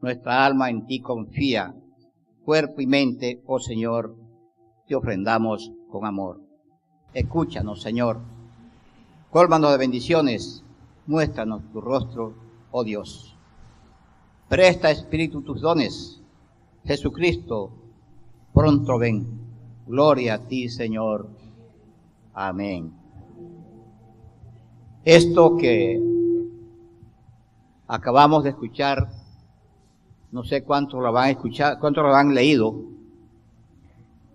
Nuestra alma en ti confía, cuerpo y mente, oh Señor, te ofrendamos con amor. Escúchanos, Señor. Cólmanos de bendiciones, muéstranos tu rostro, oh Dios. Presta, Espíritu, tus dones. Jesucristo, pronto ven. Gloria a ti, Señor. Amén. Esto que acabamos de escuchar, no sé cuántos lo van a escuchar, cuántos lo han leído,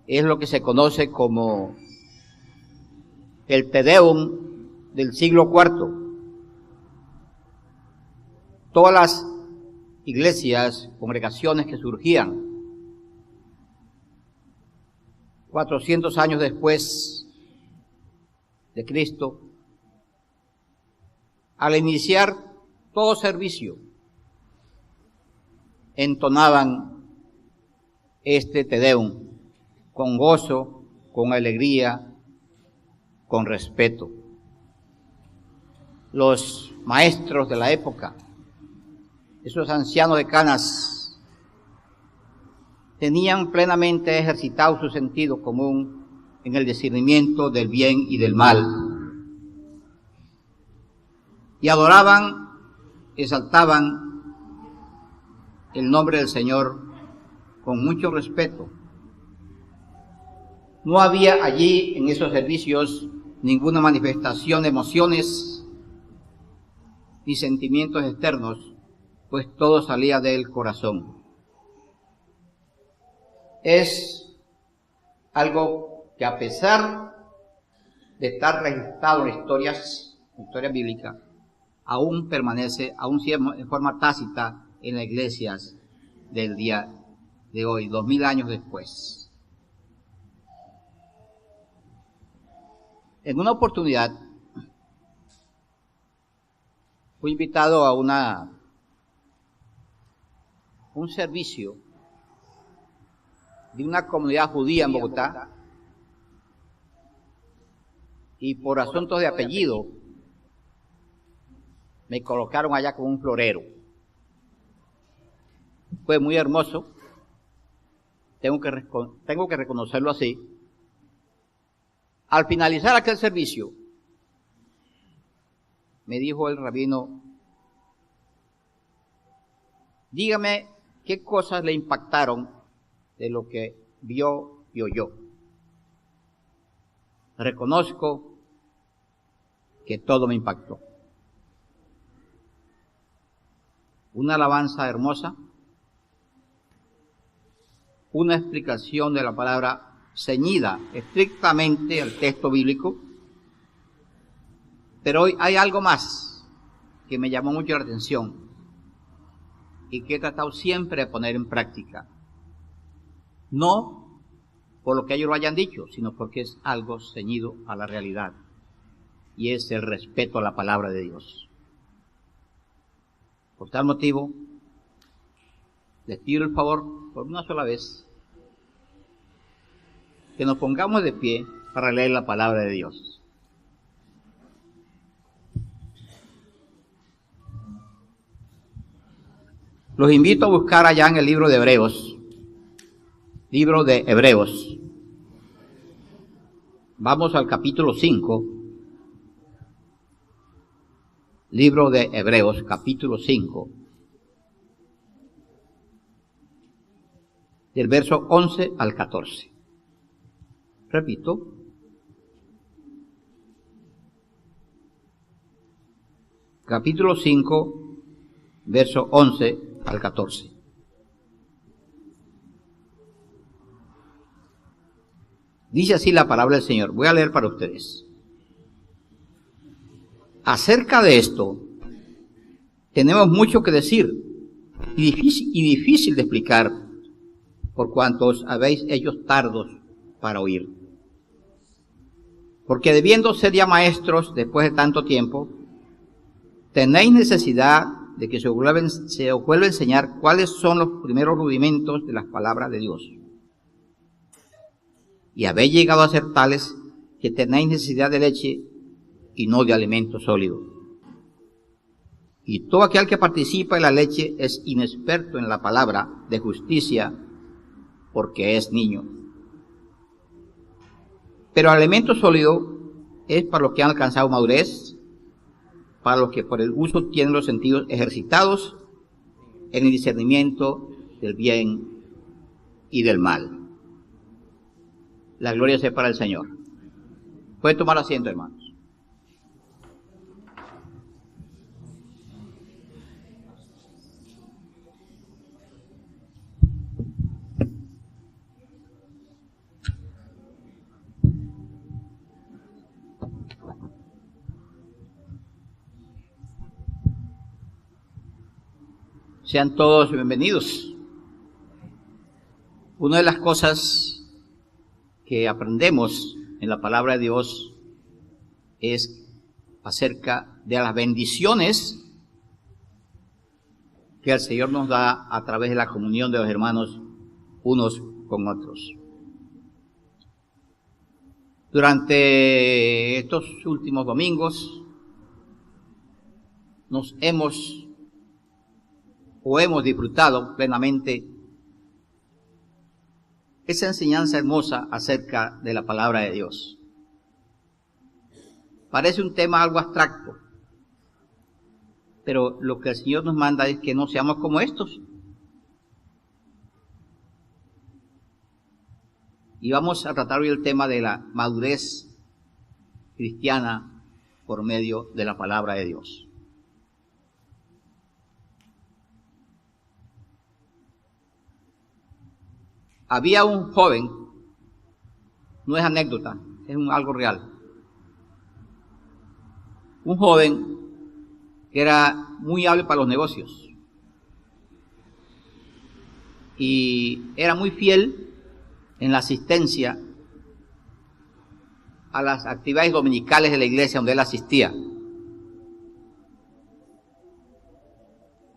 es lo que se conoce como el Te Deum del siglo IV. Todas las iglesias, congregaciones que surgían 400 años después de Cristo, al iniciar todo servicio, entonaban este Te Deum con gozo, con alegría, con respeto. Los maestros de la época, esos ancianos de Canas, tenían plenamente ejercitado su sentido común en el discernimiento del bien y del mal. Y adoraban, exaltaban el nombre del Señor con mucho respeto. No había allí en esos servicios ninguna manifestación de emociones ni sentimientos externos, pues todo salía del corazón. Es algo que, a pesar de estar registrado en historia bíblica, aún permanece, aún en forma tácita en las iglesias del día de hoy, 2000 años después. En una oportunidad fui invitado a un servicio de una comunidad judía en Bogotá, y por asuntos de apellido me colocaron allá como un florero. Fue muy hermoso, tengo que reconocerlo así. Al finalizar aquel servicio, me dijo el rabino: dígame qué cosas le impactaron de lo que vio y oyó. Reconozco que todo me impactó. Una alabanza hermosa, una explicación de la palabra ceñida estrictamente al texto bíblico, pero hoy hay algo más que me llamó mucho la atención y que he tratado siempre de poner en práctica. No por lo que ellos lo hayan dicho, sino porque es algo ceñido a la realidad, y es el respeto a la palabra de Dios. Por tal motivo, les pido el favor, por una sola vez, que nos pongamos de pie para leer la palabra de Dios. Los invito a buscar allá en el libro de Hebreos. Vamos al capítulo 5. Libro de Hebreos, capítulo 5. Del verso 11 al 14. Repito. Capítulo 5, verso 11 al 14. Dice así la palabra del Señor. Voy a leer para ustedes. Acerca de esto, tenemos mucho que decir y difícil de explicar, por cuanto os habéis hecho tardos para oír. Porque debiendo ser ya maestros después de tanto tiempo, tenéis necesidad de que se os vuelva a enseñar cuáles son los primeros rudimentos de las palabras de Dios. Y habéis llegado a ser tales que tenéis necesidad de leche y no de alimento sólido. Y todo aquel que participa en la leche es inexperto en la palabra de justicia, porque es niño. Pero el alimento sólido es para los que han alcanzado madurez, para los que por el uso tienen los sentidos ejercitados en el discernimiento del bien y del mal. La gloria sea para el Señor. Pueden tomar asiento, hermanos. Sean todos bienvenidos. Una de las cosas que aprendemos en la palabra de Dios es acerca de las bendiciones que el Señor nos da a través de la comunión de los hermanos unos con otros. Durante estos últimos domingos hemos disfrutado plenamente esa enseñanza hermosa acerca de la palabra de Dios. Parece un tema algo abstracto, pero lo que el Señor nos manda es que no seamos como estos. Y vamos a tratar hoy el tema de la madurez cristiana por medio de la palabra de Dios. Había un joven, no es anécdota, es algo real. Un joven que era muy hábil para los negocios y era muy fiel en la asistencia a las actividades dominicales de la iglesia donde él asistía.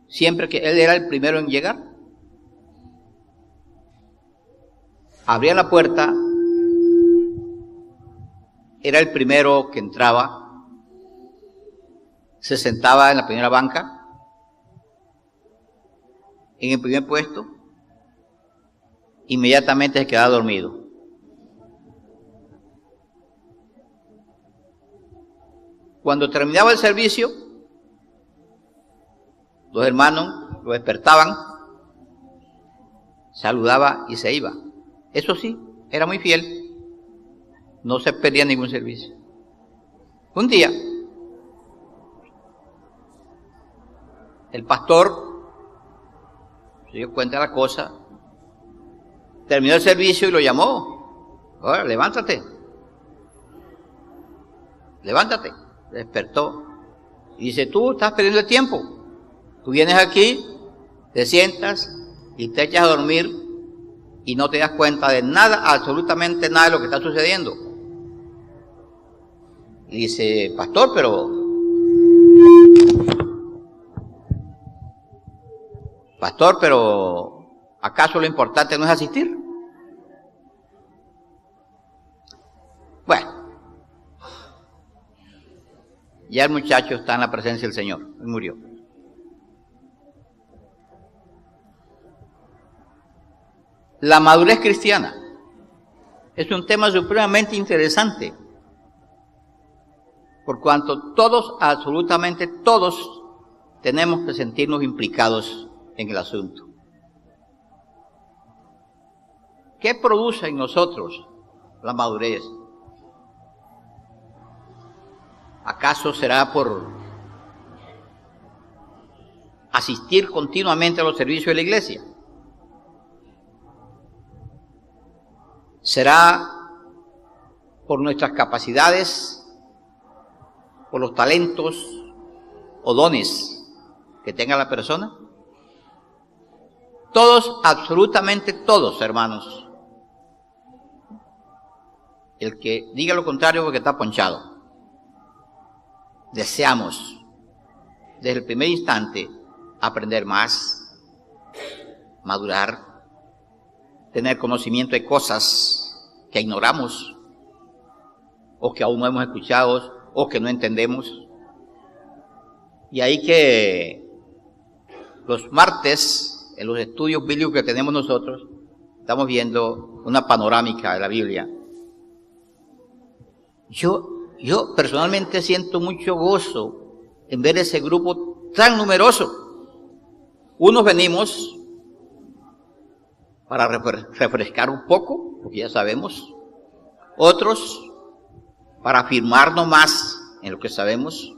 Siempre que él era el primero en llegar, abría la puerta, era el primero que entraba, se sentaba en la primera banca, en el primer puesto, inmediatamente se quedaba dormido. Cuando terminaba el servicio, los hermanos lo despertaban, saludaba y se iba. Eso sí, era muy fiel, no se perdía ningún servicio. Un día, el pastor se dio cuenta de la cosa, terminó el servicio y lo llamó. Ahora, levántate. Levántate. Despertó. Y dice, tú estás perdiendo el tiempo. Tú vienes aquí, te sientas y te echas a dormir y no te das cuenta de nada, absolutamente nada de lo que está sucediendo. Y dice, pastor, pero ¿acaso lo importante no es asistir? Bueno, ya el muchacho está en la presencia del Señor, él murió. La madurez cristiana es un tema supremamente interesante, por cuanto todos, absolutamente todos, tenemos que sentirnos implicados en el asunto. ¿Qué produce en nosotros la madurez? ¿Acaso será por asistir continuamente a los servicios de la iglesia? ¿Será por nuestras capacidades, por los talentos o dones que tenga la persona? Todos, absolutamente todos, hermanos. El que diga lo contrario porque está ponchado. Deseamos, desde el primer instante, aprender más, madurar, tener conocimiento de cosas que ignoramos, o que aún no hemos escuchado, o que no entendemos. Y ahí que los martes, en los estudios bíblicos que tenemos nosotros, estamos viendo una panorámica de la Biblia. Yo personalmente siento mucho gozo en ver ese grupo tan numeroso. Unos venimos para refrescar un poco, porque ya sabemos. Otros para afirmarnos más en lo que sabemos.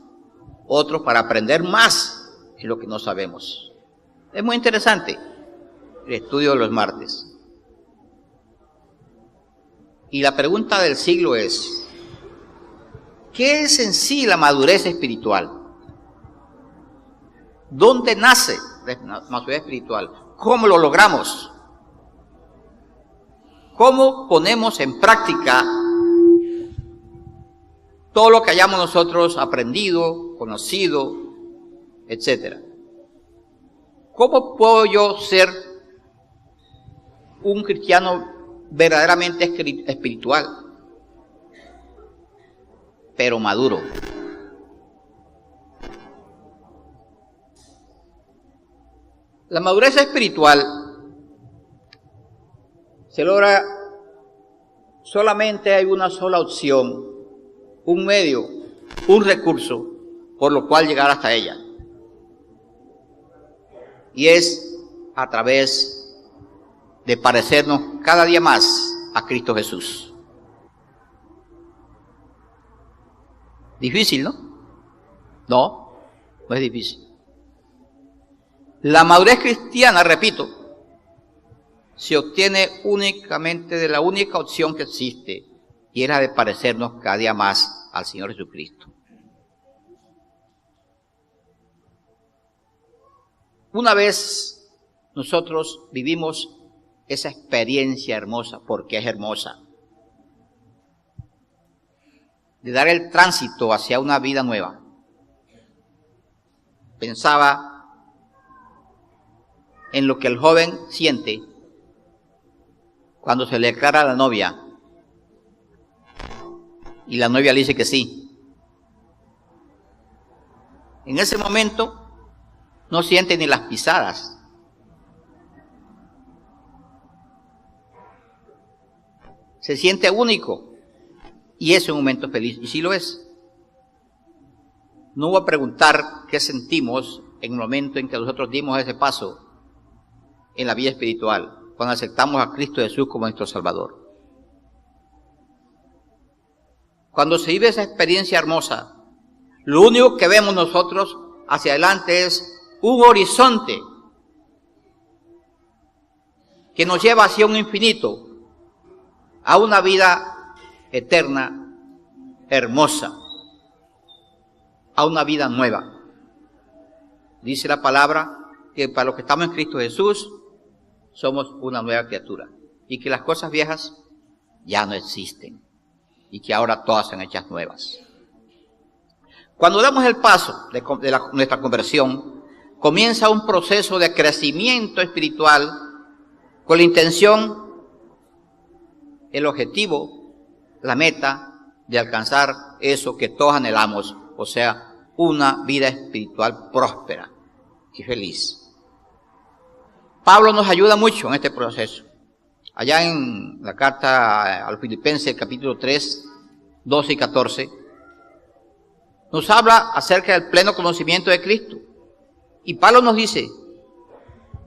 Otros para aprender más en lo que no sabemos. Es muy interesante el estudio de los martes. Y la pregunta del siglo es, ¿qué es en sí la madurez espiritual? ¿Dónde nace la madurez espiritual? ¿Cómo lo logramos? ¿Cómo ponemos en práctica todo lo que hayamos nosotros aprendido, conocido, etcétera? ¿Cómo puedo yo ser un cristiano verdaderamente espiritual, pero maduro? La madurez espiritual se logra solamente hay una sola opción, un medio, un recurso por lo cual llegar hasta ella. Y es a través de parecernos cada día más a Cristo Jesús. ¿Difícil, no? No, no es difícil. La madurez cristiana, repito, se obtiene únicamente de la única opción que existe, y es la de parecernos cada día más al Señor Jesucristo. Una vez nosotros vivimos esa experiencia hermosa, porque es hermosa, de dar el tránsito hacia una vida nueva. Pensaba en lo que el joven siente cuando se le declara a la novia y la novia le dice que sí. En ese momento no siente ni las pisadas. Se siente único y es un momento feliz, y sí lo es. No voy a preguntar qué sentimos en el momento en que nosotros dimos ese paso en la vida espiritual, cuando aceptamos a Cristo Jesús como nuestro Salvador. Cuando se vive esa experiencia hermosa, lo único que vemos nosotros hacia adelante es un horizonte que nos lleva hacia un infinito, a una vida eterna, hermosa, a una vida nueva. Dice la palabra que para los que estamos en Cristo Jesús, somos una nueva criatura, y que las cosas viejas ya no existen, y que ahora todas son hechas nuevas. Cuando damos el paso de nuestra conversión, comienza un proceso de crecimiento espiritual con la intención, el objetivo, la meta de alcanzar eso que todos anhelamos, o sea, una vida espiritual próspera y feliz. Pablo nos ayuda mucho en este proceso. Allá en la carta a los Filipenses, capítulo 3, 12 y 14, nos habla acerca del pleno conocimiento de Cristo. Y Pablo nos dice,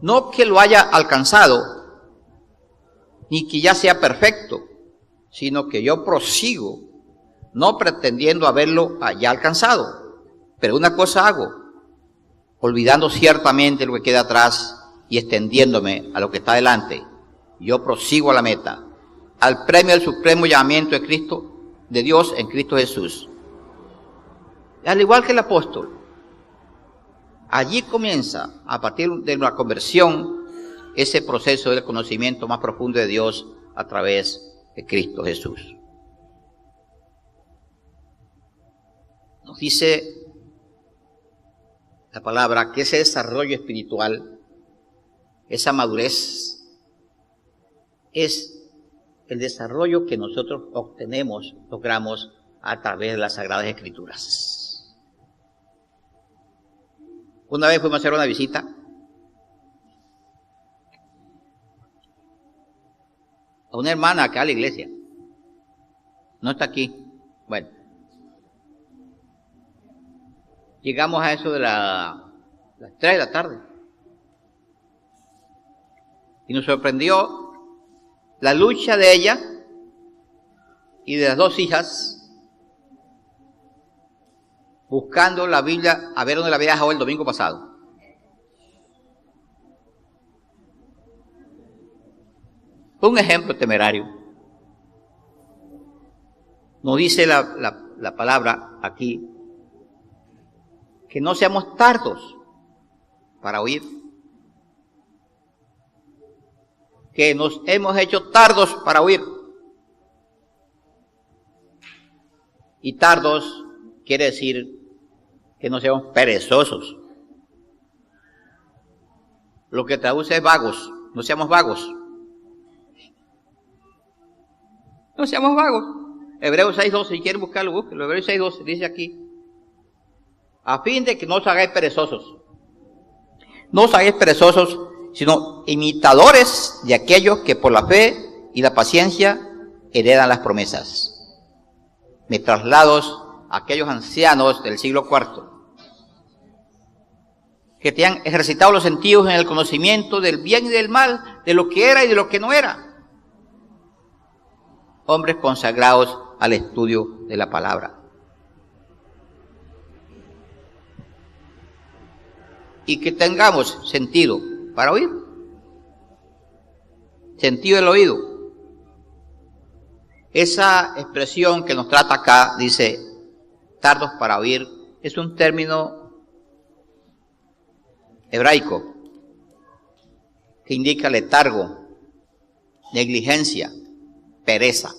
no que lo haya alcanzado, ni que ya sea perfecto, sino que yo prosigo, no pretendiendo haberlo ya alcanzado. Pero una cosa hago, olvidando ciertamente lo que queda atrás y extendiéndome a lo que está delante, yo prosigo a la meta, al premio del supremo llamamiento de Cristo, de Dios en Cristo Jesús. Al igual que el apóstol, allí comienza, a partir de la conversión, ese proceso del conocimiento más profundo de Dios a través de Cristo Jesús. Nos dice la palabra que ese desarrollo espiritual, esa madurez, es el desarrollo que nosotros obtenemos, logramos a través de las Sagradas Escrituras. Una vez fuimos a hacer una visita a una hermana acá a la iglesia. No está aquí. Bueno. Llegamos a eso de las 3 de la tarde. Y nos sorprendió la lucha de ella y de las 2 hijas buscando la Biblia, a ver dónde la había dejado el domingo pasado. Un ejemplo temerario. Nos dice la palabra aquí que no seamos tardos para oír. Que nos hemos hecho tardos para oír. Y tardos quiere decir que no seamos perezosos. Lo que traduce es vagos. No seamos vagos. No seamos vagos. Hebreos 6:12, si quieren buscarlo, búsquenlo. Hebreos 6:12 dice aquí: a fin de que no os hagáis perezosos. No os hagáis perezosos, sino imitadores de aquellos que por la fe y la paciencia heredan las promesas. Me traslado a aquellos ancianos del siglo IV, que te han ejercitado los sentidos en el conocimiento del bien y del mal, de lo que era y de lo que no era. Hombres consagrados al estudio de la palabra. Y que tengamos sentido para oír. Sentido del oído. Esa expresión que nos trata acá, dice, tardos para oír, es un término hebraico que indica letargo, negligencia, pereza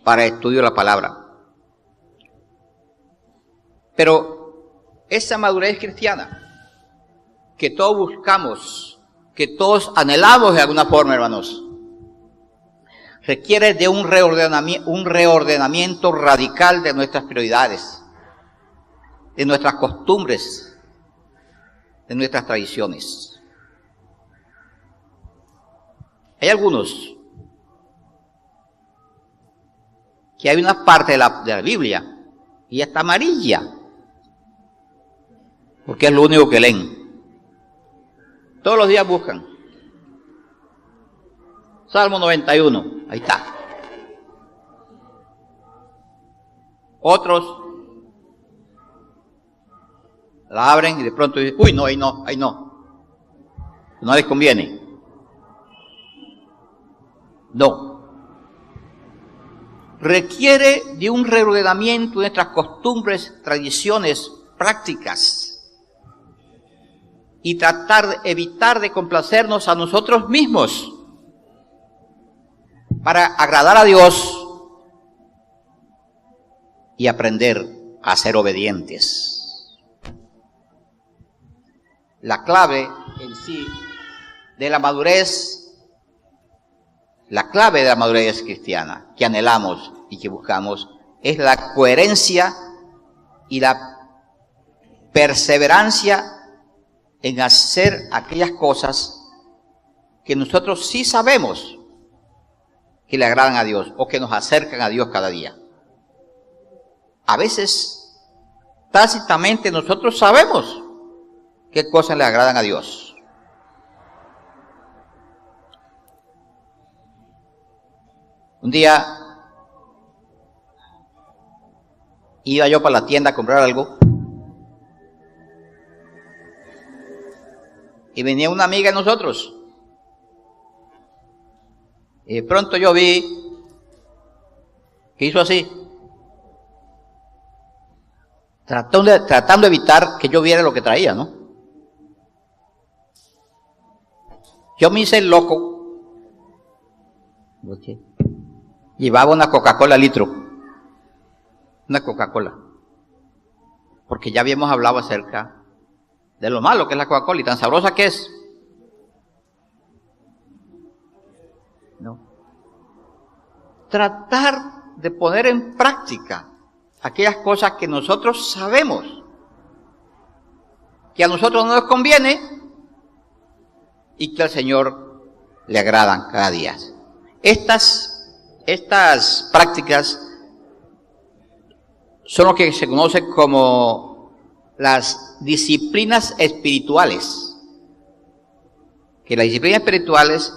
para el estudio de la palabra. Pero esa madurez cristiana que todos buscamos, que todos anhelamos de alguna forma, hermanos, requiere de un reordenamiento radical de nuestras prioridades, de nuestras costumbres, de nuestras tradiciones. Hay algunos que hay una parte de la Biblia y está amarilla, porque es lo único que leen. Todos los días buscan. Salmo 91, ahí está. Otros la abren y de pronto dicen, uy, no, ahí no, ahí no. No les conviene. No. Requiere de un reordenamiento de nuestras costumbres, tradiciones, prácticas. Y tratar de evitar de complacernos a nosotros mismos para agradar a Dios y aprender a ser obedientes. La clave en sí de la madurez, la clave de la madurez cristiana que anhelamos y que buscamos es la coherencia y la perseverancia en hacer aquellas cosas que nosotros sí sabemos que le agradan a Dios o que nos acercan a Dios cada día. A veces, tácitamente nosotros sabemos qué cosas le agradan a Dios. Un día iba yo para la tienda a comprar algo y venía una amiga de nosotros. Y de pronto yo vi que hizo así, tratando de evitar que yo viera lo que traía, ¿no? Yo me hice el loco. Llevaba una Coca-Cola litro. Una Coca-Cola. Porque ya habíamos hablado acerca de lo malo que es la Coca-Cola y tan sabrosa que es. No. Tratar de poner en práctica aquellas cosas que nosotros sabemos que a nosotros no nos conviene y que al Señor le agradan cada día. Estas prácticas son lo que se conoce como las disciplinas espirituales. Que las disciplinas espirituales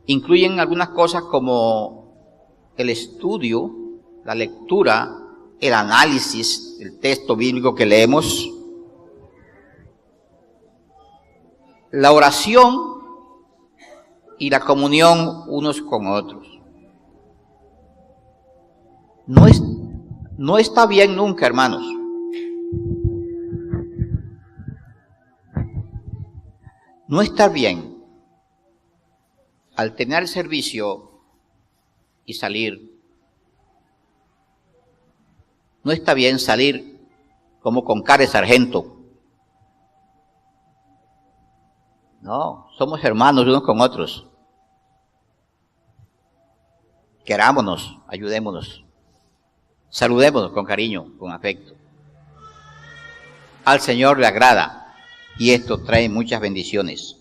incluyen algunas cosas como el estudio, la lectura, el análisis del texto bíblico que leemos, la oración y la comunión unos con otros. No está bien nunca, hermanos, no está bien al terminar el servicio y salir. No está bien salir como con cara de sargento. No, somos hermanos unos con otros. Querámonos, ayudémonos, saludémonos con cariño, con afecto. Al Señor le agrada y esto trae muchas bendiciones.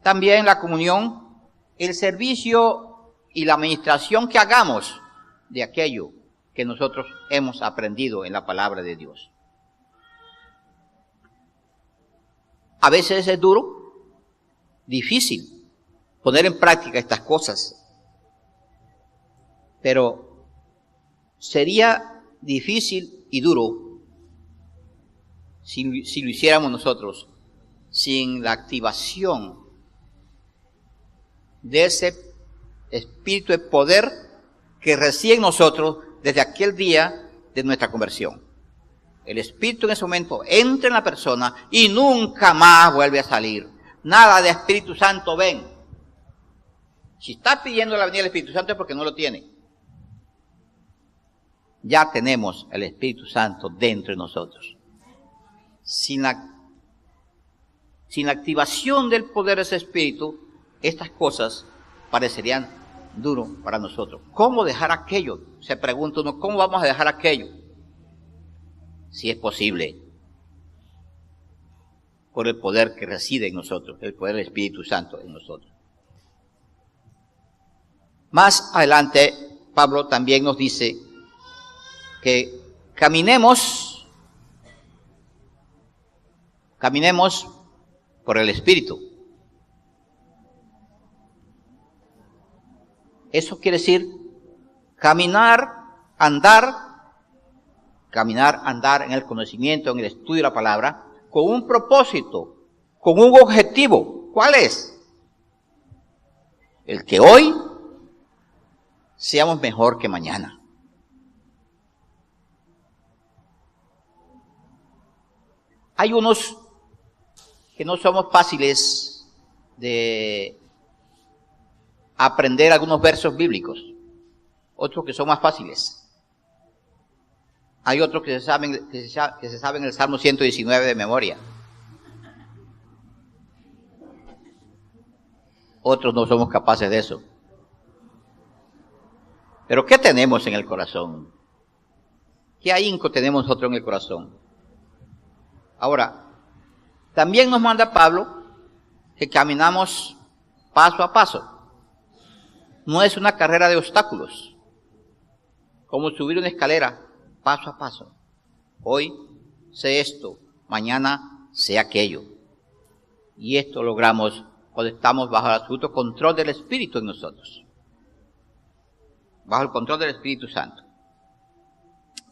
También la comunión, el servicio y la administración que hagamos de aquello que nosotros hemos aprendido en la palabra de Dios. A veces es duro, difícil poner en práctica estas cosas, pero sería difícil y duro si lo hiciéramos nosotros sin la activación de ese espíritu de poder que reside en nosotros desde aquel día de nuestra conversión. El espíritu en ese momento entra en la persona y nunca más vuelve a salir. Nada de Espíritu Santo, ven. Si está pidiendo la venida del Espíritu Santo es porque no lo tiene. Ya tenemos el Espíritu Santo dentro de nosotros. Sin la activación del poder de ese espíritu, estas cosas parecerían duro para nosotros. ¿Cómo dejar aquello? Se pregunta uno, ¿cómo vamos a dejar aquello? Si es posible, por el poder que reside en nosotros, el poder del Espíritu Santo en nosotros. Más adelante, Pablo también nos dice que caminemos por el Espíritu. Eso quiere decir caminar, andar en el conocimiento, en el estudio de la palabra, con un propósito, con un objetivo. ¿Cuál es? El que hoy seamos mejor que mañana. Hay unos que no somos fáciles de aprender algunos versos bíblicos, otros que son más fáciles. Hay otros que se saben el Salmo 119 de memoria. Otros no somos capaces de eso. Pero ¿qué tenemos en el corazón? ¿Qué ahínco tenemos nosotros en el corazón? Ahora, también nos manda Pablo que caminamos paso a paso. No es una carrera de obstáculos, como subir una escalera paso a paso. Hoy sé esto, mañana sé aquello. Y esto logramos cuando estamos bajo el absoluto control del Espíritu en nosotros. Bajo el control del Espíritu Santo.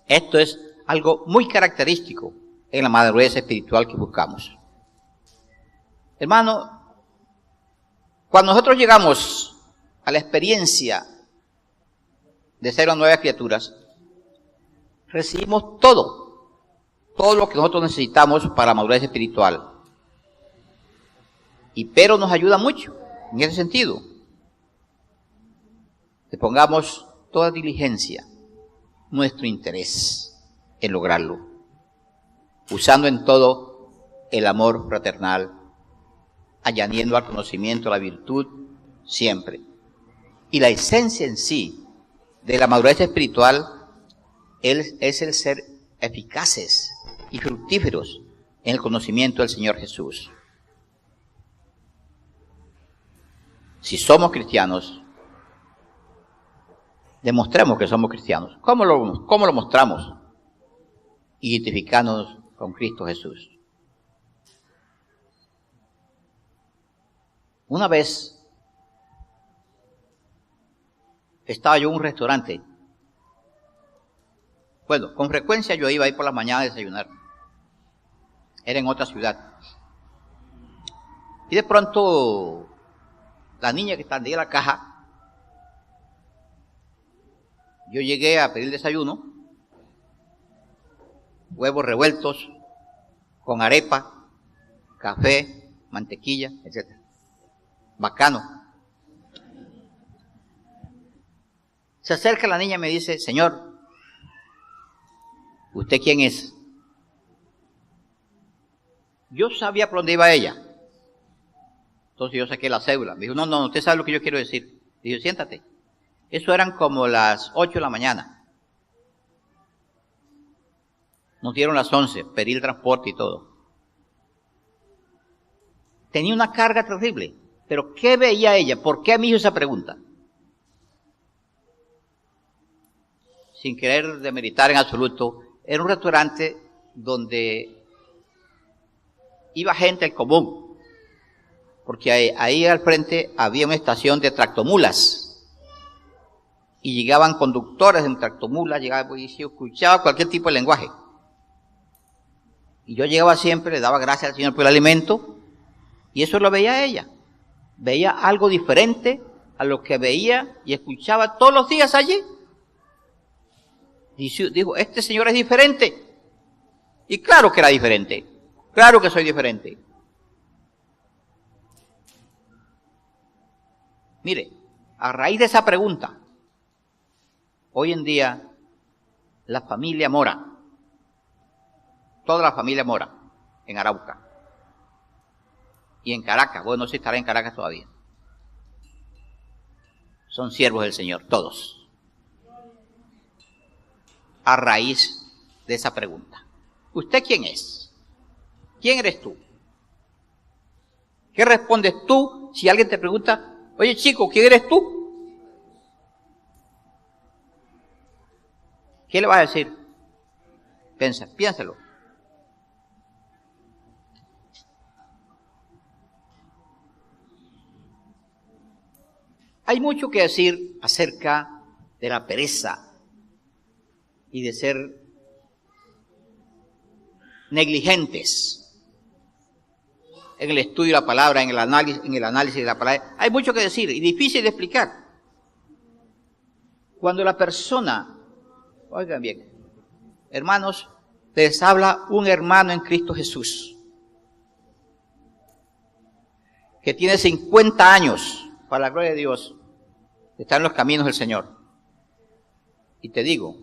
Esto es algo muy característico en la madurez espiritual que buscamos. Hermano, cuando nosotros llegamos a la experiencia de ser una nueva criatura, recibimos todo lo que nosotros necesitamos para la madurez espiritual. Pero nos ayuda mucho en ese sentido. Que pongamos toda diligencia, nuestro interés en lograrlo, usando en todo el amor fraternal, añadiendo al conocimiento la virtud siempre. Y la esencia en sí de la madurez espiritual es el ser eficaces y fructíferos en el conocimiento del Señor Jesús. Si somos cristianos, demostremos que somos cristianos. ¿Cómo lo mostramos? Identificándonos con Cristo Jesús. Una vez estaba yo en un restaurante. Bueno, con frecuencia yo iba ahí por la mañana a desayunar. Era en otra ciudad. Y de pronto, la niña que estaba en la caja, yo llegué a pedir desayuno, huevos revueltos, con arepa, café, mantequilla, etc. Bacano. Se acerca la niña y me dice: señor, ¿usted quién es? Yo sabía por dónde iba ella. Entonces yo saqué la cédula. Me dijo: no, usted sabe lo que yo quiero decir. Dijo: siéntate. Eso eran como las 8 de la mañana. Nos dieron las 11, pedí el transporte y todo. Tenía una carga terrible. Pero ¿qué veía ella? ¿Por qué me hizo esa pregunta? Sin querer demeritar en absoluto, era un restaurante donde iba gente al común, porque ahí al frente había una estación de tractomulas y llegaban conductores en tractomulas, llegaba y se escuchaba cualquier tipo de lenguaje. Y yo llegaba siempre, le daba gracias al Señor por el alimento, y eso lo veía ella. Veía algo diferente a lo que veía y escuchaba todos los días allí. Y dijo: este señor es diferente. Y claro que era diferente. Claro que soy diferente. Mire, a raíz de esa pregunta, hoy en día la familia Mora, toda la familia Mora, en Arauca y en Caracas, bueno, no sé si estará en Caracas todavía, son siervos del Señor, todos. A raíz de esa pregunta: ¿usted quién es? ¿Quién eres tú? ¿Qué respondes tú si alguien te pregunta: oye chico, ¿quién eres tú? ¿Qué le vas a decir? Piénsalo. Hay mucho que decir acerca de la pereza y de ser negligentes en el estudio de la palabra, en el análisis de la palabra. Hay mucho que decir y difícil de explicar. Cuando la persona, oigan bien, hermanos, les habla un hermano en Cristo Jesús que tiene 50 años, para la gloria de Dios, está en los caminos del Señor. Y te digo,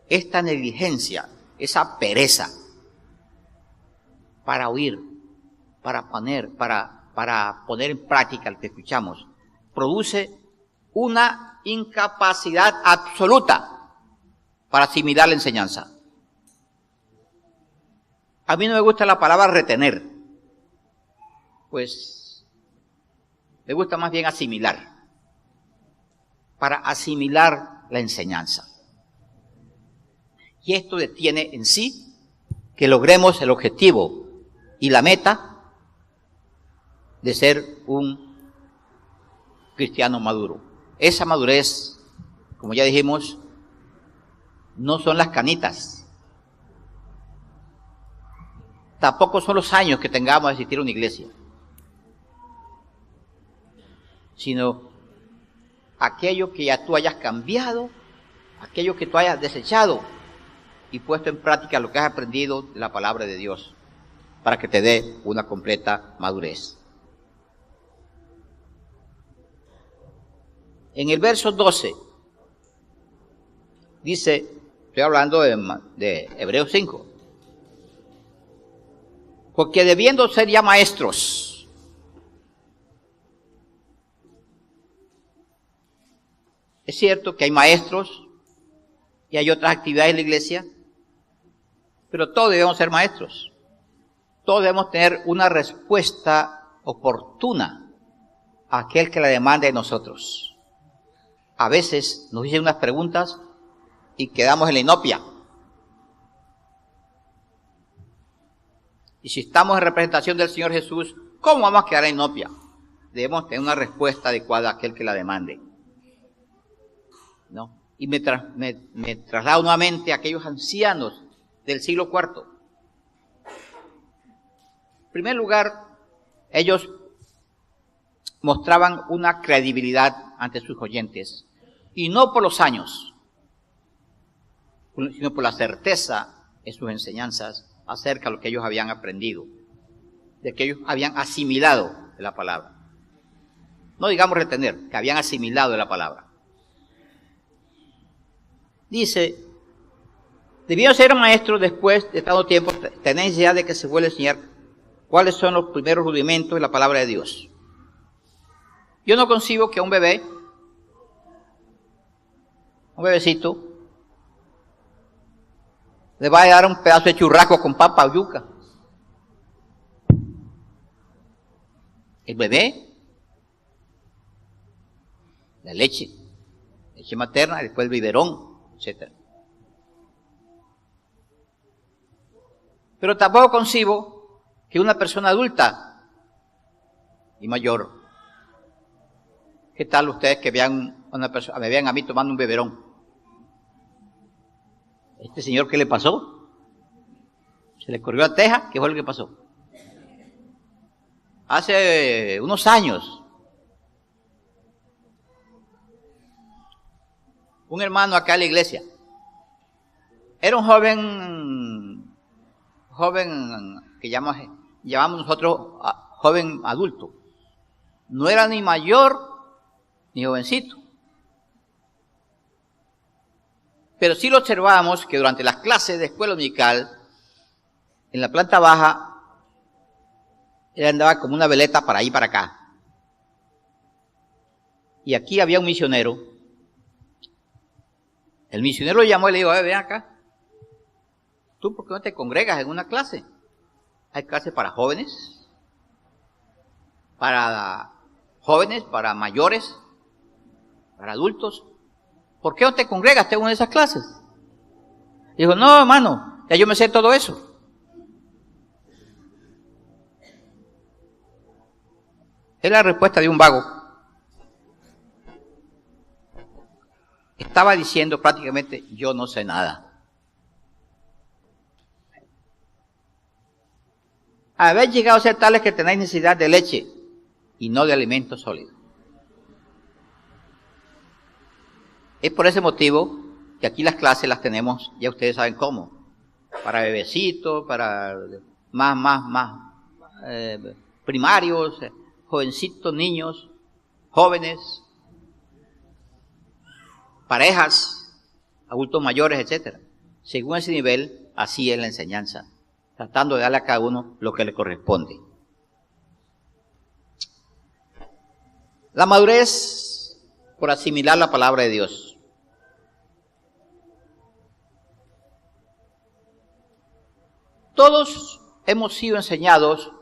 esta negligencia, esa pereza para oír, para poner en práctica lo que escuchamos, produce una incapacidad absoluta para asimilar la enseñanza. A mí no me gusta la palabra retener, pues me gusta más bien asimilar, para asimilar la enseñanza. Y esto detiene en sí que logremos el objetivo y la meta de ser un cristiano maduro. Esa madurez, como ya dijimos, no son las canitas, tampoco son los años que tengamos de asistir a una iglesia, sino aquello que ya tú hayas cambiado, aquello que tú hayas desechado y puesto en práctica lo que has aprendido de la palabra de Dios, para que te dé una completa madurez. En el verso 12 dice, estoy hablando de Hebreos 5, porque debiendo ser ya maestros, es cierto que hay maestros y hay otras actividades en la iglesia, pero todos debemos ser maestros. todos debemos tener una respuesta oportuna a aquel que la demande de nosotros. A veces nos dicen unas preguntas y quedamos en la inopia. Y si estamos en representación del Señor Jesús, ¿cómo vamos a quedar en inopia? Debemos tener una respuesta adecuada a aquel que la demande. ¿No? Y me traslado nuevamente a aquellos ancianos del siglo IV. En primer lugar, ellos mostraban una credibilidad ante sus oyentes, y no por los años, sino por la certeza en sus enseñanzas acerca de lo que ellos habían aprendido, de que ellos habían asimilado de la palabra. No digamos retener, que habían asimilado de la palabra. Dice, debieron ser maestros después de tanto tiempo, tenéis idea de que se vuelve a enseñar cuáles son los primeros rudimentos de la palabra de Dios. Yo no concibo que un bebecito, le va a dar un pedazo de churrasco con papa o yuca. El bebé, la leche materna, después el biberón, etc. Pero tampoco concibo que una persona adulta y mayor, ¿qué tal ustedes que vean me vean a mí tomando un biberón? ¿Este señor qué le pasó? ¿Se le corrió la teja? ¿Qué fue lo que pasó? Hace unos años, un hermano acá en la iglesia, era un joven que llamamos nosotros joven adulto. No era ni mayor ni jovencito. Pero sí lo observábamos que durante las clases de escuela dominical, en la planta baja, él andaba como una veleta para ahí y para acá. Y aquí había un misionero. El misionero lo llamó y le dijo, ven acá. ¿Tú por qué no te congregas en una clase? Hay clases para jóvenes, para mayores, para adultos. ¿Por qué no te congregas en una de esas clases? Dijo, no, hermano, ya yo me sé todo eso. Es la respuesta de un vago. Estaba diciendo prácticamente, yo no sé nada. Habéis llegado a ser tales que tenéis necesidad de leche y no de alimento sólido. Es por ese motivo que aquí las clases las tenemos, ya ustedes saben cómo, para bebecitos, para más primarios, jovencitos, niños, jóvenes, parejas, adultos mayores, etcétera. Según ese nivel, así es la enseñanza, tratando de darle a cada uno lo que le corresponde. La madurez por asimilar la palabra de Dios. Todos hemos sido enseñados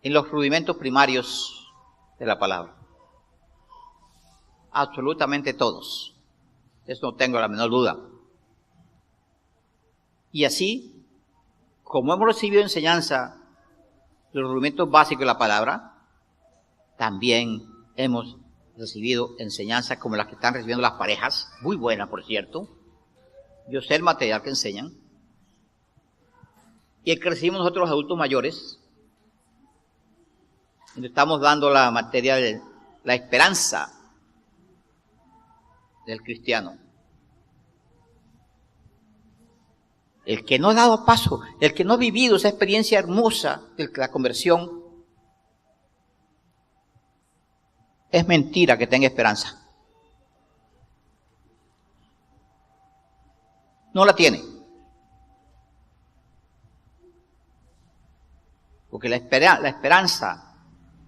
en los rudimentos primarios de la palabra. Absolutamente todos. Eso no tengo la menor duda. Y así, como hemos recibido enseñanza de los rudimentos básicos de la palabra, también hemos recibido enseñanza como las que están recibiendo las parejas, muy buena por cierto. Yo sé el material que enseñan. Y el que recibimos nosotros los adultos mayores, donde estamos dando la materia de la esperanza del cristiano. El que no ha dado paso, el que no ha vivido esa experiencia hermosa de la conversión, es mentira que tenga esperanza. No la tiene. Porque la esperanza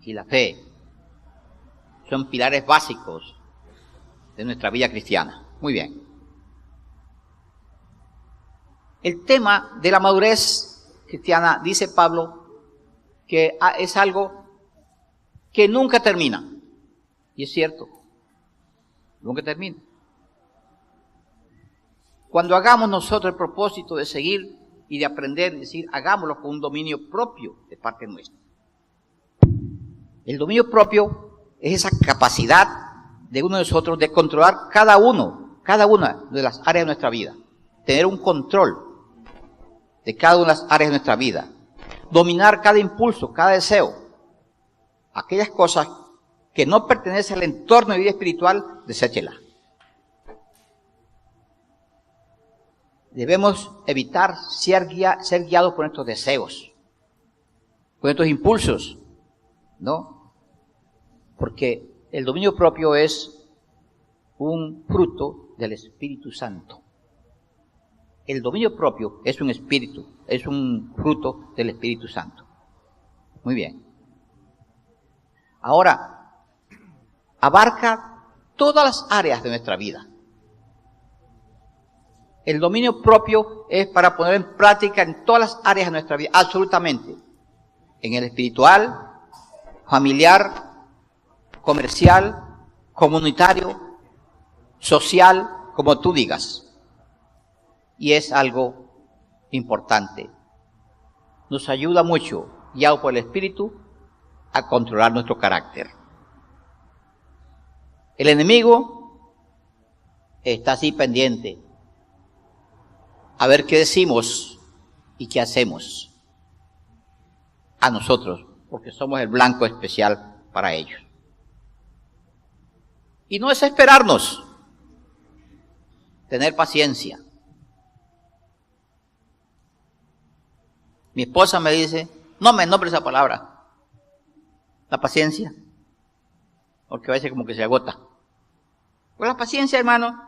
y la fe son pilares básicos de nuestra vida cristiana. Muy bien. El tema de la madurez cristiana, dice Pablo, que es algo que nunca termina. Y es cierto, nunca termina. Cuando hagamos nosotros el propósito de seguir y de aprender, es decir, hagámoslo con un dominio propio de parte nuestra. El dominio propio es esa capacidad de uno de nosotros de controlar cada una de las áreas de nuestra vida. Tener un control de cada una de las áreas de nuestra vida. Dominar cada impulso, cada deseo. Aquellas cosas que no pertenecen al entorno de vida espiritual, deséchelas. Debemos evitar ser guiados por nuestros deseos, por nuestros impulsos, ¿no? Porque el dominio propio es un fruto del Espíritu Santo. El dominio propio es un espíritu, es un fruto del Espíritu Santo. Muy bien. Ahora, abarca todas las áreas de nuestra vida. El dominio propio es para poner en práctica en todas las áreas de nuestra vida, absolutamente. En el espiritual, familiar, comercial, comunitario, social, como tú digas. Y es algo importante. Nos ayuda mucho, guiado por el Espíritu, a controlar nuestro carácter. El enemigo está así pendiente a ver qué decimos y qué hacemos a nosotros, porque somos el blanco especial para ellos. Y no es esperarnos, tener paciencia. Mi esposa me dice, no me nombres esa palabra, la paciencia, porque a veces como que se agota. Pues la paciencia, hermano,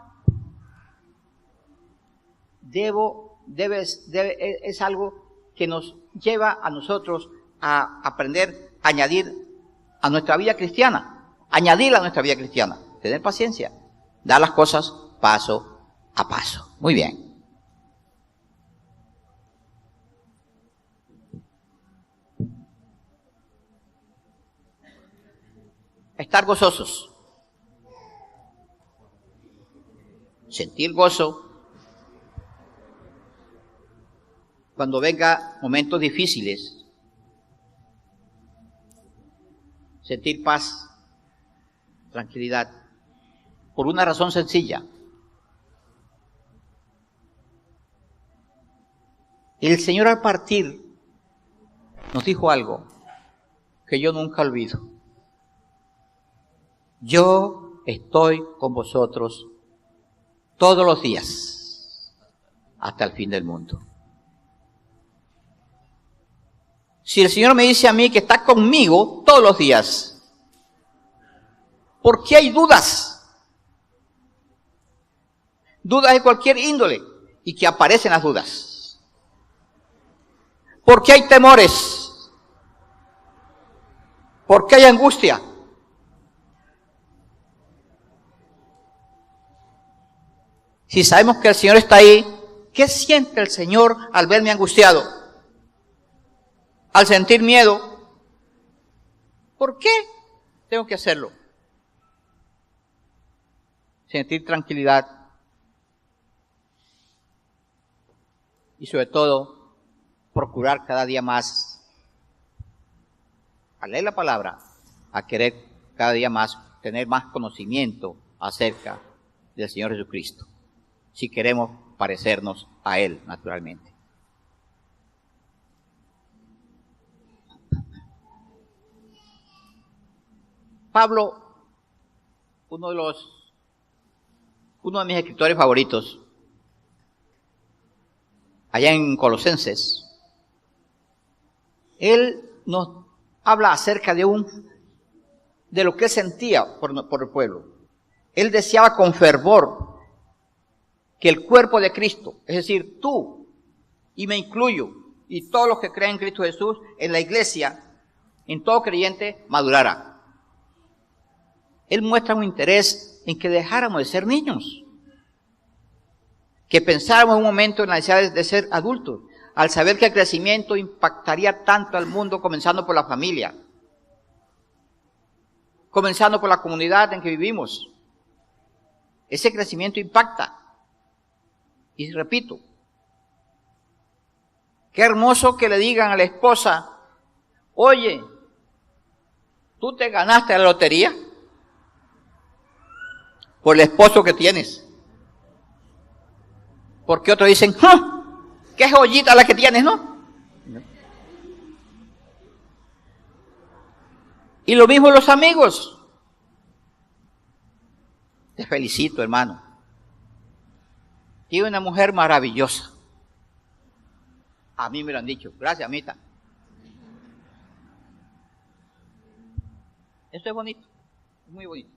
es algo que nos lleva a nosotros a aprender, a añadir a nuestra vida cristiana, añadirla a nuestra vida cristiana, tener paciencia, dar las cosas paso a paso. Muy bien. Estar gozosos, sentir gozo cuando venga momentos difíciles, sentir paz, tranquilidad, por una razón sencilla. El Señor al partir nos dijo algo que yo nunca olvido. Yo estoy con vosotros todos los días hasta el fin del mundo. Si el Señor me dice a mí que está conmigo todos los días, ¿por qué hay dudas? Dudas de cualquier índole y que aparecen las dudas. ¿Por qué hay temores? ¿Por qué hay angustia? Si sabemos que el Señor está ahí, ¿qué siente el Señor al verme angustiado? Al sentir miedo. ¿Por qué tengo que hacerlo? Sentir tranquilidad. Y sobre todo, procurar cada día más, al leer la palabra, a querer cada día más, tener más conocimiento acerca del Señor Jesucristo, si queremos parecernos a Él naturalmente. Pablo, uno de mis escritores favoritos, allá en Colosenses, él nos habla acerca de lo que él sentía por el pueblo. Él deseaba con fervor que el cuerpo de Cristo, es decir, tú, y me incluyo, y todos los que creen en Cristo Jesús, en la iglesia, en todo creyente, madurara. Él muestra un interés en que dejáramos de ser niños, que pensáramos en un momento en la necesidad de ser adultos. al saber que el crecimiento impactaría tanto al mundo, comenzando por la familia, comenzando por la comunidad en que vivimos. Ese crecimiento impacta. Y repito, qué hermoso que le digan a la esposa, oye, ¿tú te ganaste la lotería? Por el esposo que tienes. Porque otros dicen, ¡ah! ¡Qué joyita la que tienes, ¿no? Y lo mismo los amigos. Te felicito, hermano. Tiene una mujer maravillosa. A mí me lo han dicho. Gracias, amita. Eso es bonito. Es muy bonito.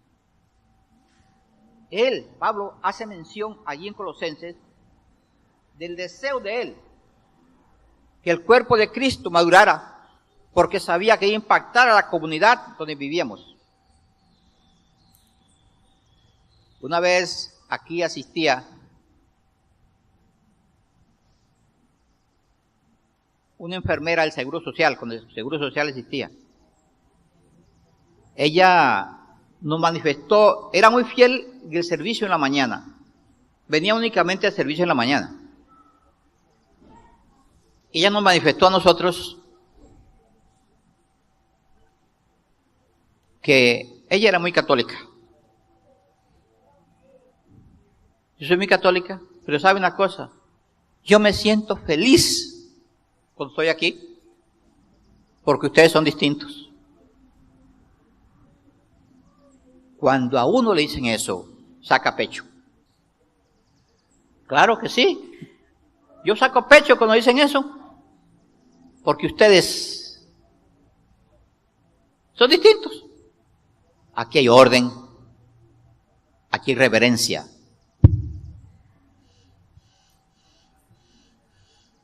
Él, Pablo, hace mención allí en Colosenses del deseo de él que el cuerpo de Cristo madurara, porque sabía que iba a impactar a la comunidad donde vivíamos. Una vez aquí asistía una enfermera del Seguro Social, cuando el Seguro Social existía. Ella nos manifestó, era muy fiel del servicio en la mañana. Venía únicamente al servicio en la mañana. Ella nos manifestó a nosotros que ella era muy católica. Yo soy muy católica, pero ¿sabe una cosa? Yo me siento feliz cuando estoy aquí, porque ustedes son distintos. Cuando a uno le dicen eso, saca pecho. Claro que sí. Yo saco pecho cuando dicen eso, porque ustedes son distintos. Aquí hay orden, aquí hay reverencia.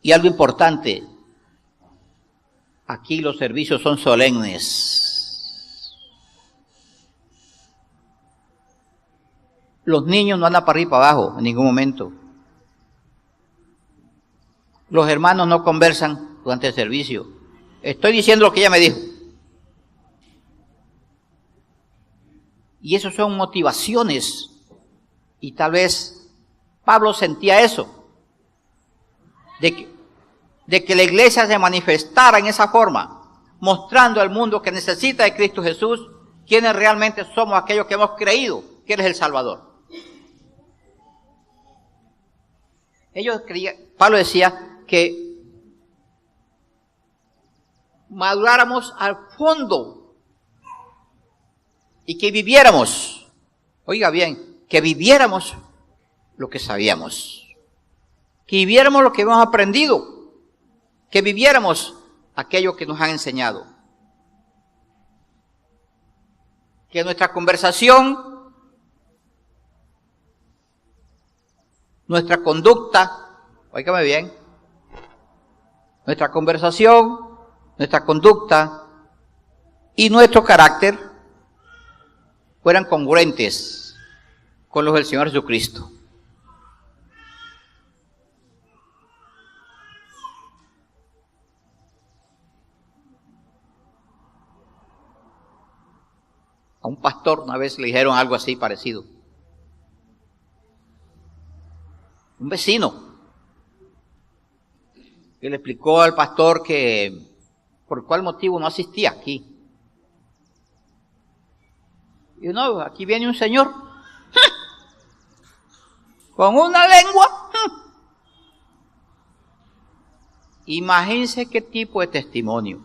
Y algo importante, aquí los servicios son solemnes. Los niños no andan para arriba y para abajo en ningún momento. Los hermanos no conversan durante el servicio. Estoy diciendo lo que ella me dijo. Y eso son motivaciones. Y tal vez Pablo sentía eso. De que la iglesia se manifestara en esa forma, mostrando al mundo que necesita de Cristo Jesús, quienes realmente somos aquellos que hemos creído que Él es el Salvador. Ellos creían, Pablo decía que maduráramos al fondo y que viviéramos, oiga bien, que viviéramos lo que sabíamos, que viviéramos lo que hemos aprendido, que viviéramos aquello que nos han enseñado, que nuestra conversación, nuestra conducta, óigame bien, nuestra conversación, nuestra conducta y nuestro carácter fueran congruentes con los del Señor Jesucristo. A un pastor una vez le dijeron algo así parecido. Un vecino que le explicó al pastor que por cuál motivo no asistía aquí. Y no, aquí viene un señor con una lengua. Imagínense qué tipo de testimonio.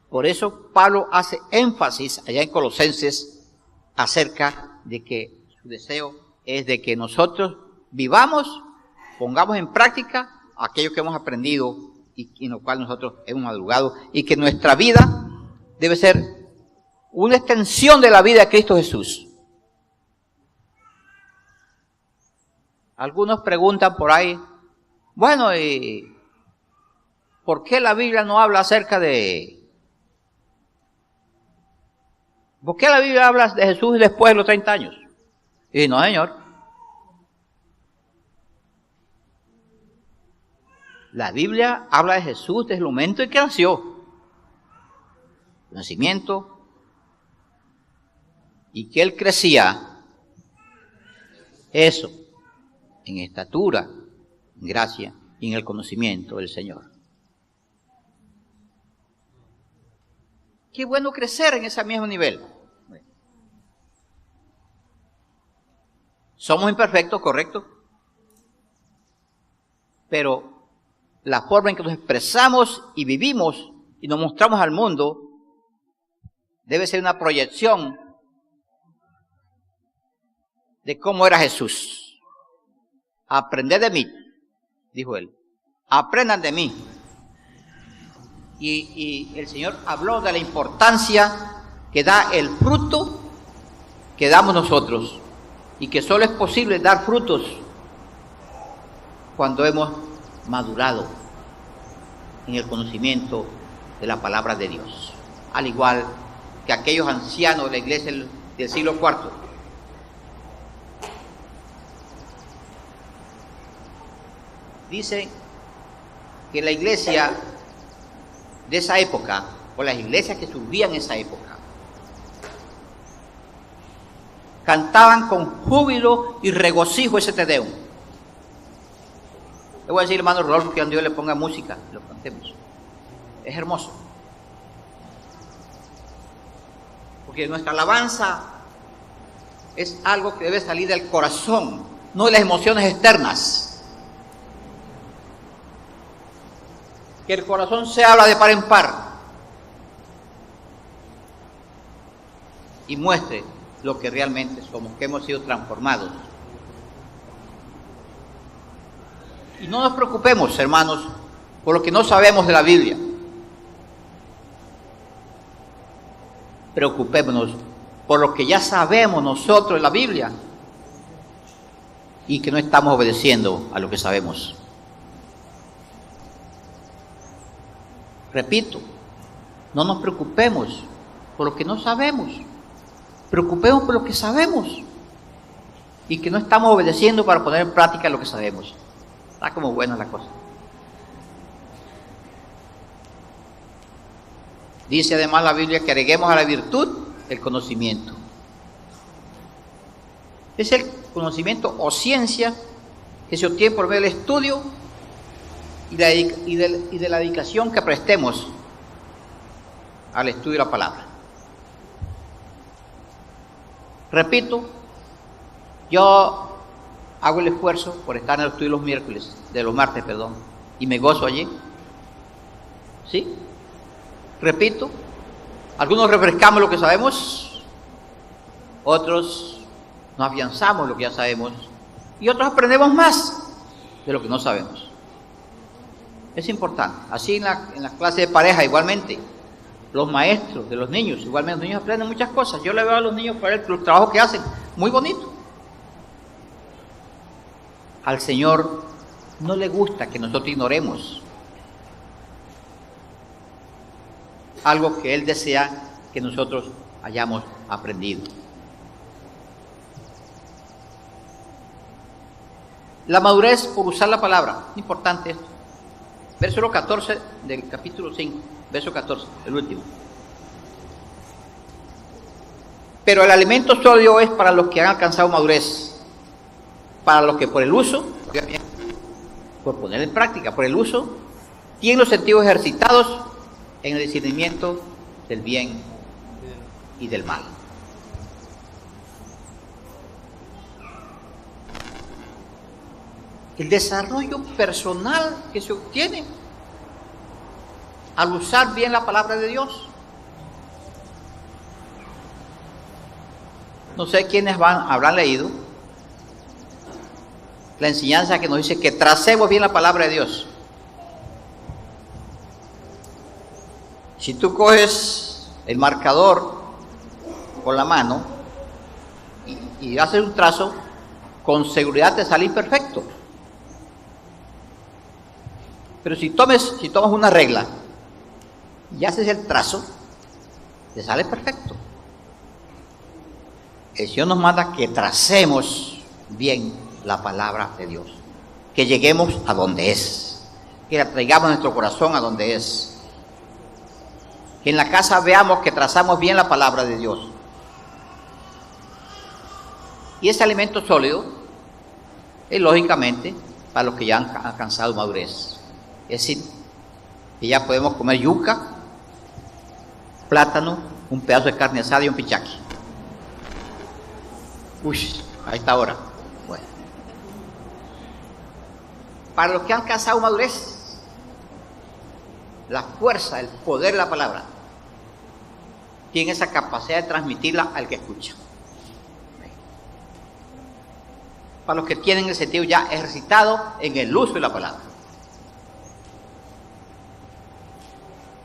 Por eso Pablo hace énfasis allá en Colosenses acerca de que su deseo es de que nosotros vivamos, pongamos en práctica aquello que hemos aprendido y en lo cual nosotros hemos madurado, y que nuestra vida debe ser una extensión de la vida de Cristo Jesús. Algunos preguntan por ahí, bueno, ¿y por qué la Biblia no habla acerca de... ¿Por qué la Biblia habla de Jesús después de los 30 años? Y no, señor. La Biblia habla de Jesús desde el momento en que nació. Nacimiento. Y que Él crecía. Eso. En estatura, en gracia y en el conocimiento del Señor. Qué bueno crecer en ese mismo nivel. Somos imperfectos, correcto. Pero la forma en que nos expresamos y vivimos y nos mostramos al mundo debe ser una proyección de cómo era Jesús. Aprended de mí, dijo Él. Aprendan de mí. Y el Señor habló de la importancia que da el fruto que damos nosotros. Y que solo es posible dar frutos cuando hemos madurado en el conocimiento de la palabra de Dios. Al igual que aquellos ancianos de la iglesia del siglo IV. Dicen que la iglesia de esa época, o las iglesias que surgían en esa época, cantaban con júbilo y regocijo ese Te Deum. Le voy a decir, hermano Rodolfo, que cuando Dios le ponga música, lo cantemos. Es hermoso. Porque nuestra alabanza es algo que debe salir del corazón, no de las emociones externas. Que el corazón se habla de par en par y muestre lo que realmente somos, que hemos sido transformados. Y no nos preocupemos, hermanos, por lo que no sabemos de la Biblia. Preocupémonos por lo que ya sabemos nosotros de la Biblia y que no estamos obedeciendo a lo que sabemos. Repito, no nos preocupemos por lo que no sabemos. Preocupemos por lo que sabemos y que no estamos obedeciendo para poner en práctica lo que sabemos. Está como buena la cosa. Dice además la Biblia que agreguemos a la virtud el conocimiento. Es el conocimiento o ciencia que se obtiene por medio del estudio y de la dedicación que prestemos al estudio de la palabra. Repito, yo hago el esfuerzo por estar en el estudio de los martes, y me gozo allí. ¿Sí? Repito, algunos refrescamos lo que sabemos, otros nos afianzamos lo que ya sabemos, y otros aprendemos más de lo que no sabemos. Es importante. Así en la clase de pareja igualmente. Los maestros de los niños, igualmente los niños aprenden muchas cosas. Yo le veo a los niños para el trabajo que hacen, muy bonito. Al Señor no le gusta que nosotros ignoremos algo que Él desea que nosotros hayamos aprendido. La madurez por usar la palabra, importante esto. Verso 14 del capítulo 5, verso 14, el último. Pero el alimento sólido es para los que han alcanzado madurez, para los que por el uso, por poner en práctica, por el uso, tienen los sentidos ejercitados en el discernimiento del bien y del mal. El desarrollo personal que se obtiene al usar bien la palabra de Dios. No sé quiénes habrán leído la enseñanza que nos dice que tracemos bien la palabra de Dios. Si tú coges el marcador con la mano y haces un trazo, con seguridad te sale perfecto. Pero si tomas una regla y haces el trazo, te sale perfecto. El Señor nos manda que tracemos bien la palabra de Dios, que lleguemos a donde es, que la traigamos a nuestro corazón a donde es. Que en la casa veamos que trazamos bien la palabra de Dios. Y ese alimento sólido es lógicamente para los que ya han alcanzado madurez. Es decir, que ya podemos comer yuca, plátano, un pedazo de carne asada y un pichaqui. Uy, a esta hora. Bueno. Para los que han alcanzado madurez, la fuerza, el poder de la palabra, tiene esa capacidad de transmitirla al que escucha. Para los que tienen el sentido ya ejercitado en el uso de la palabra.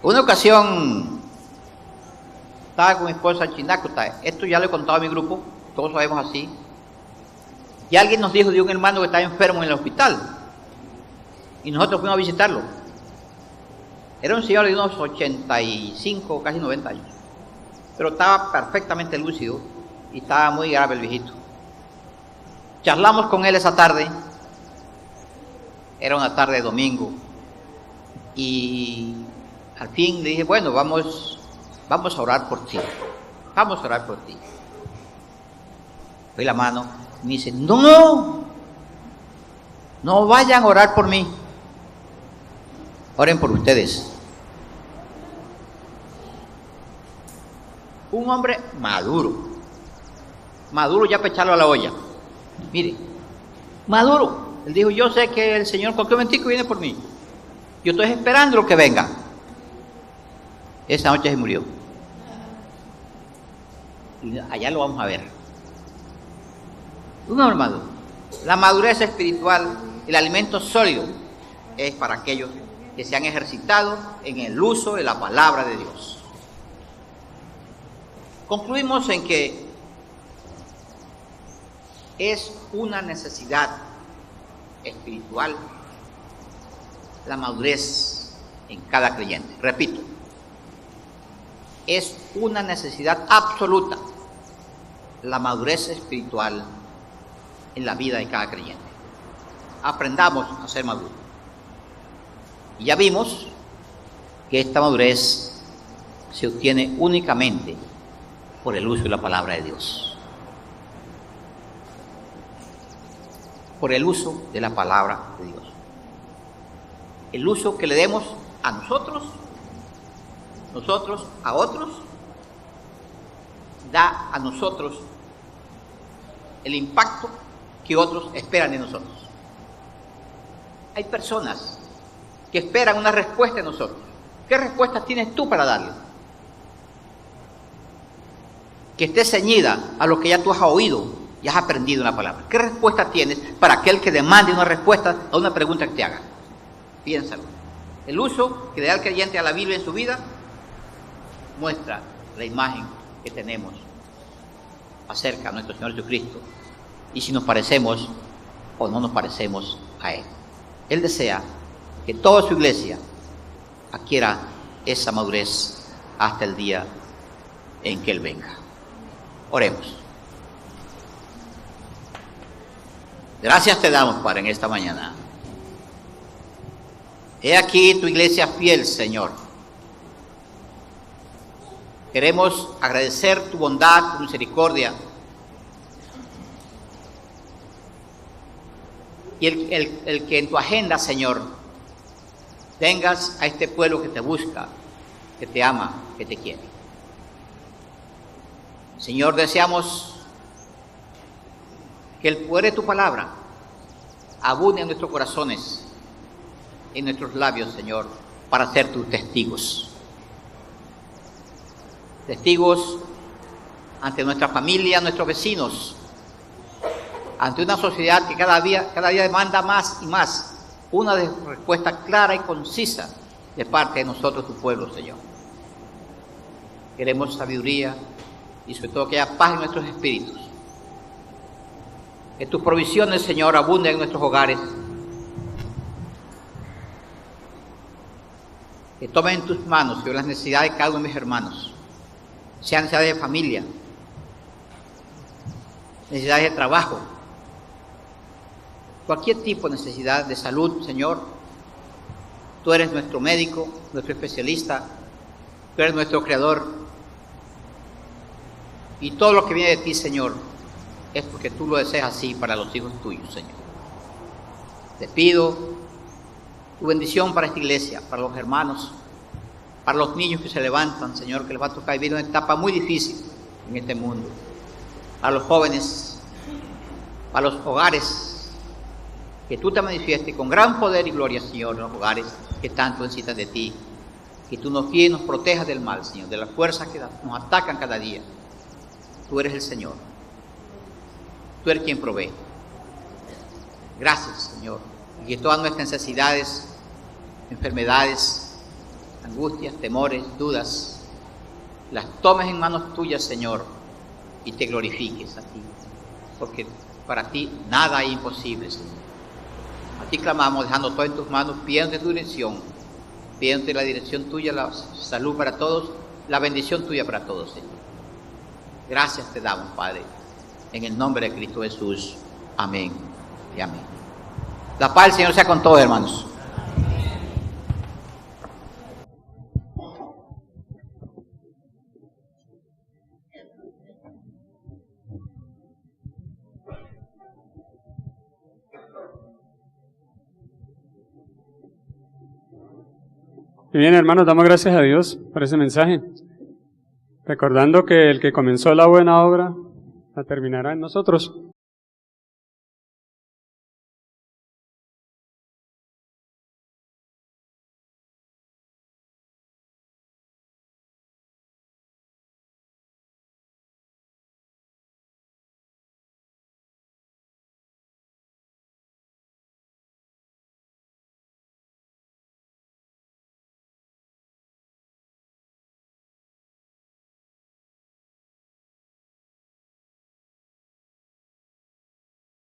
Una ocasión estaba con mi esposa en Chinácuta, esto ya lo he contado a mi grupo, todos sabemos así, y alguien nos dijo de un hermano que estaba enfermo en el hospital, y nosotros fuimos a visitarlo. Era un señor de unos 85, casi 90 años, pero estaba perfectamente lúcido y estaba muy grave el viejito. Charlamos con él esa tarde, era una tarde de domingo, y al fin le dije, bueno, vamos a orar por ti, vamos a orar por ti. Doy la mano y me dice, no vayan a orar por mí, oren por ustedes. Un hombre maduro ya para echarlo a la olla. Mire, maduro. Él dijo, yo sé que el Señor cualquier momentico viene por mí. Yo estoy esperando lo que venga. Esa noche se murió. Y allá lo vamos a ver. Un hombre maduro. La madurez espiritual, el alimento sólido, es para aquellos que se han ejercitado en el uso de la palabra de Dios. Concluimos en que es una necesidad espiritual la madurez en cada creyente. Repito, es una necesidad absoluta la madurez espiritual en la vida de cada creyente. Aprendamos a ser maduros. Y ya vimos que esta madurez se obtiene únicamente por el uso de la palabra de Dios. Por el uso de la palabra de Dios. El uso que le demos a nosotros a otros, da a nosotros el impacto que otros esperan de nosotros. Hay personas que esperan una respuesta de nosotros. ¿Qué respuesta tienes tú para darle? Que esté ceñida a lo que ya tú has oído y has aprendido una palabra. ¿Qué respuesta tienes para aquel que demande una respuesta a una pregunta que te haga? Piénsalo. El uso que le da el creyente a la Biblia en su vida muestra la imagen que tenemos acerca de nuestro Señor Jesucristo y si nos parecemos o no nos parecemos a Él. Él desea que toda su iglesia adquiera esa madurez hasta el día en que Él venga. Oremos. Gracias te damos, Padre, en esta mañana. He aquí tu iglesia fiel, Señor. Queremos agradecer tu bondad, tu misericordia. Y el que en tu agenda, Señor, tengas a este pueblo que te busca, que te ama, que te quiere. Señor, deseamos que el poder de tu palabra abunde en nuestros corazones, en nuestros labios, Señor, para ser tus testigos. Testigos ante nuestra familia, nuestros vecinos, ante una sociedad que cada día demanda más y más una respuesta clara y concisa de parte de nosotros, tu pueblo, Señor. Queremos sabiduría y sobre todo que haya paz en nuestros espíritus. Que tus provisiones, Señor, abunden en nuestros hogares. Que tomen en tus manos, Señor, las necesidades de cada uno de mis hermanos. Sean necesidades de familia, necesidades de trabajo, cualquier tipo de necesidad de salud, Señor. Tú eres nuestro médico, nuestro especialista, tú eres nuestro creador. Y todo lo que viene de ti, Señor, es porque tú lo deseas así para los hijos tuyos, Señor. Te pido tu bendición para esta iglesia, para los hermanos, para los niños que se levantan, Señor, que les va a tocar vivir una etapa muy difícil en este mundo. Para los jóvenes, para los hogares, que tú te manifiestes con gran poder y gloria, Señor, en los hogares que tanto necesitan de ti. Que tú nos guíes y nos protejas del mal, Señor, de las fuerzas que nos atacan cada día. Tú eres el Señor. Tú eres quien provee. Gracias, Señor. Y que todas nuestras necesidades, enfermedades, angustias, temores, dudas, las tomes en manos tuyas, Señor, y te glorifiques a ti. Porque para ti nada hay imposible, Señor. A ti clamamos, dejando todo en tus manos, pidiéndote tu dirección, pidiéndote la dirección tuya, la salud para todos, la bendición tuya para todos, Señor. Gracias te damos, Padre, en el nombre de Cristo Jesús. Amén y amén. La paz del Señor sea con todos, hermanos. Y bien, hermanos, damos gracias a Dios por ese mensaje, recordando que el que comenzó la buena obra la terminará en nosotros.